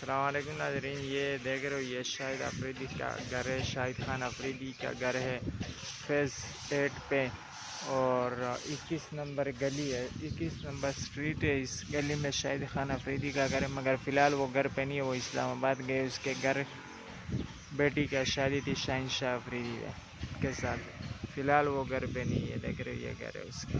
अस्सलाम वालेकुम नाज़रीन, ये देख रहे हो ये शाहिद अफरीदी का घर है। शाहिद खान अफरीदी का घर है फेज़ 8 पे और 21 नंबर गली है, 21 नंबर स्ट्रीट है। इस गली में शाहिद खान अफरीदी का घर है, मगर फ़िलहाल वो घर पे नहीं है, वो इस्लामाबाद गए। उसके घर बेटी का शादी थी शहंशाह अफरीदी के साथ। फ़िलहाल वो घर पे नहीं है। देख रहे हो ये घर है उसका।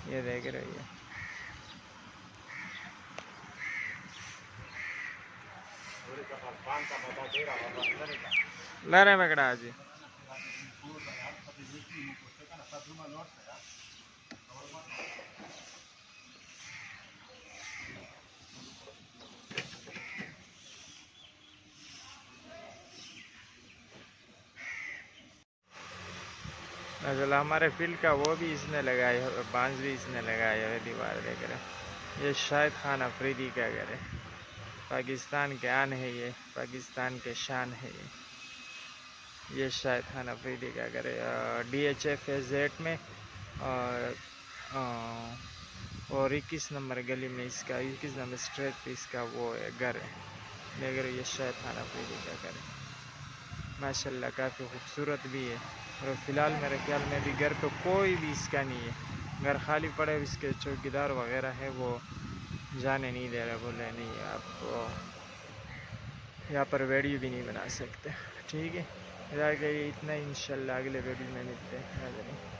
ये देख रहे हो लारे पकड़ा जी। नजला हमारे फील्ड का वो भी इसने लगाया है, बांस भी इसने लगाया है। दीवार देख रहे, ये शाहिद खान अफरीदी का घर है। पाकिस्तान के आन है, ये पाकिस्तान के शान है। ये शाहिद खान अफरीदी का घर है DHF Z में और 21 नंबर गली में इसका 21 नंबर स्ट्रीट पे इसका वो है घर है। देख रहे ये शाहिद खान अफरीदी का घर है। माशाल्लाह काफ़ी खूबसूरत भी है। और फ़िलहाल मेरे ख्याल में भी घर पे कोई भी इसका नहीं है, घर खाली पड़े। इसके चौकीदार वगैरह है वो जाने नहीं दे रहे, बोले नहीं आप यहाँ पर वीडियो भी नहीं बना सकते। ठीक है, इतना इंशाल्लाह अगले वीडियो में मिलते हैं।